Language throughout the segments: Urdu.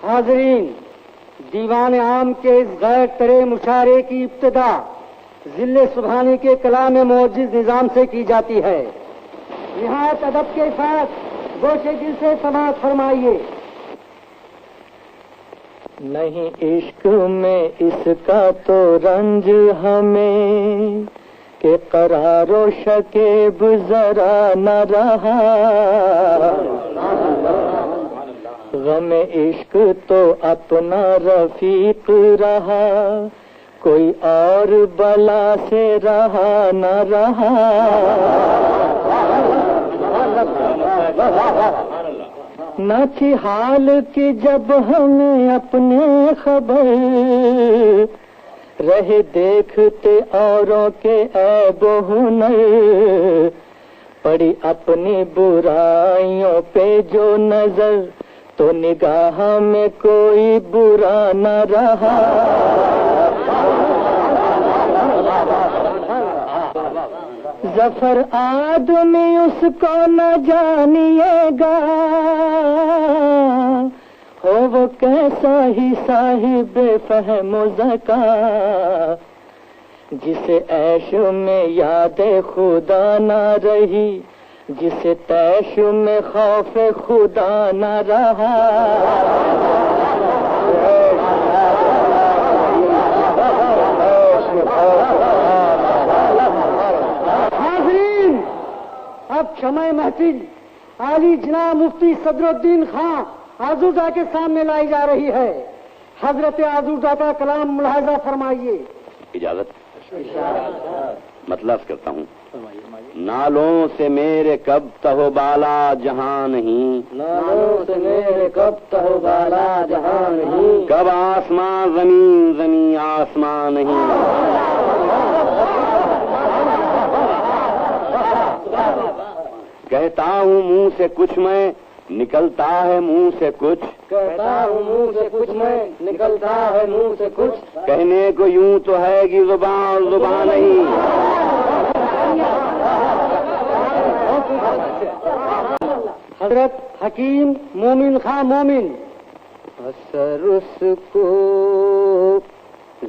حاضرین، دیوان عام کے اس غیر طرح مشاعرے کی ابتدا ذل سبحانی کے کلام معجز نظام سے کی جاتی ہے۔ نہایت ادب کے ساتھ گوشے دل سے سماعت فرمائیے۔ نہیں عشق میں اس کا تو رنج ہمیں کہ قرار و شکیب ذرا نہ رہا، غم عشق تو اپنا رفیق رہا، کوئی اور بلا سے رہا نہ رہا۔ نہ تھی حال کی جب ہمیں اپنے خبر، رہے دیکھتے اوروں کے عیب و ہنر، پڑی اپنی برائیوں پہ جو نظر تو نگاہ میں کوئی برا نہ رہا۔ ظفر آدمی اس کو نہ جانیے گا، ہو وہ کیسا ہی صاحب فہم و ذکا، جسے عیش میں یاد خدا نہ رہی، جسے تیش میں خوف خدا نہ رہا۔ حاضرین، اب شمع محفل عالی جناب مفتی صدر الدین خان آزوزہ کے سامنے لائی جا رہی ہے۔ حضرت آزوزہ کا کلام ملاحظہ فرمائیے۔ اجازت؟ مطلب کرتا ہوں، نالوں سے میرے کب تہو بالا جہاں نہیں، نالوں سے میرے کب تہو بالا جہاں نہیں، کب آسمان زمین زمین آسمان نہیں۔ کہتا ہوں منہ سے کچھ میں، نکلتا ہے منہ سے کچھ، کہتا ہوں منہ سے کچھ میں، نکلتا ہے منہ سے کچھ، کہنے کو یوں تو ہے کہ زبان زبان نہیں۔ حضرت حکیم مومن خان مومن۔ اثر اس کو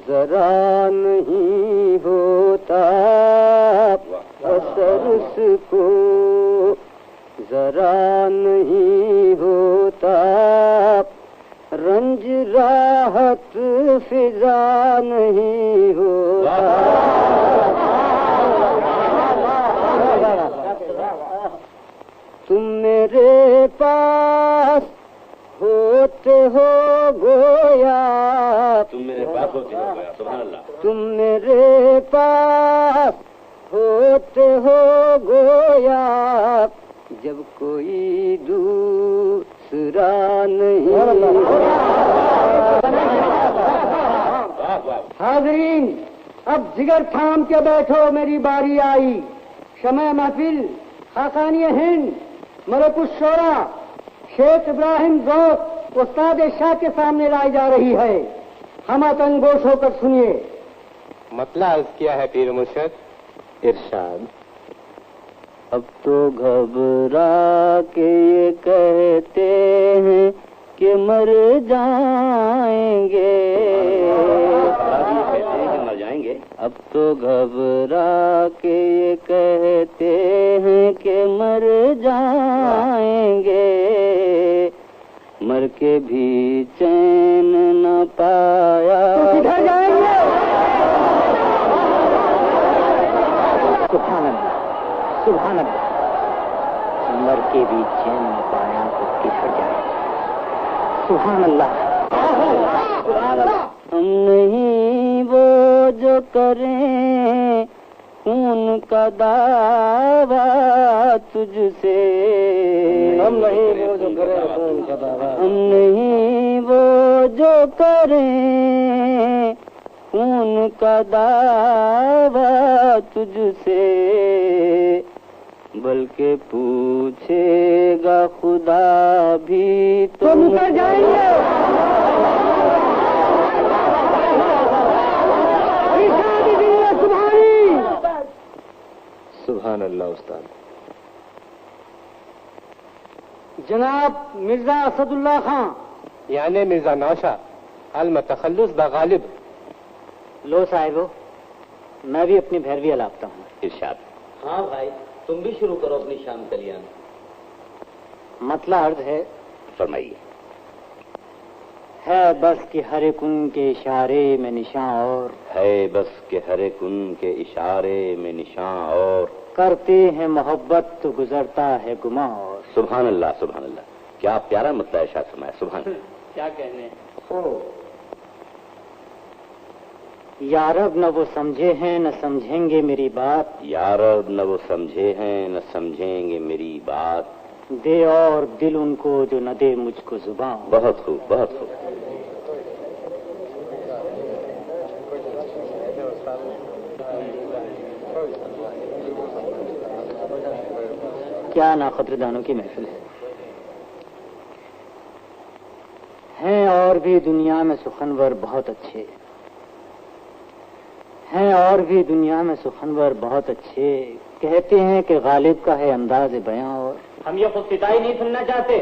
ذرا نہیں ہوتا، اثر اس کو ذرا نہیں ہوتا، رنج راحت فضا نہیں ہوتا۔ تم میرے پاس ہوتے ہو گویا، تم میرے پاس ہوتے ہو گیا، سبحان اللہ۔ تم میرے پاس ہوتے ہو گویا، جب کوئی دوسرا نہیں۔ حاضرین، اب جگر تھام کے بیٹھو، میری باری آئی۔ شمع محفل خاقانی ہند ملک الشعراء شیخ ابراہیم ذوق استاد شاہ کے سامنے لائی جا رہی ہے۔ ہم تنگوش ہو کر سنیے۔ مطلب کیا ہے پیر مرشد؟ ارشاد۔ اب تو گھبرا کے یہ کہتے ہیں کہ مر جائیں گے، مر جائیں گے۔ اب تو گھبرا کے یہ کہتے ہیں کہ مر جائیں گے، مر کے بھی چین نہ پایا۔ سبحان اللہ، سبحان اللہ۔ مر کے بھی چین نہ پایا تو کدھر جائے۔ سبحان اللہ۔ ہم نہیں وہ جو کریں خون کا دعویٰ تجھ سے، ہم نہیں وہ جو کریں خون کا دعویٰ، ہم نہیں وہ جو کریں خون کا دعویٰ تجھ سے، بلکہ پوچھے گا خدا بھی تو نکل جائیں گے۔ سبحان اللہ استاد۔ جناب مرزا اسد اللہ خان یعنی مرزا نوشا المتخلص بغالب. لو صاحبو، میں بھی اپنی بھیروی الاپتا ہوں. ارشاد. ہاں بھائی، تم بھی شروع کرو اپنی شام کلیان. مطلع عرض ہے فرمائیے. ہے بس کہ ہر ایک ان کے اشارے میں نشاں اور ہے بس کہ ہر ایک ان کے اشارے میں نشاں اور کرتے ہیں محبت تو گزرتا ہے گماں اور. سبحان اللہ سبحان اللہ. کیا پیارا مطلب ارشاد فرمایا. سبحان اللہ. کیا کہنے یا رب، نہ وہ سمجھے ہیں نہ سمجھیں گے میری بات. یا رب، نہ وہ سمجھے ہیں نہ سمجھیں گے میری بات. دے اور دل ان کو جو نہ دے مجھ کو زباں. بہت خوب بہت خوب. کیا ناقدردانوں کی محفل ہے. ہیں اور بھی دنیا میں سخنور بہت اچھے، ہیں اور بھی دنیا میں سخنور بہت اچھے. کہتے ہیں کہ غالب کا ہے انداز بیاں اور ہم یہ خود ستائی نہیں سننا چاہتے.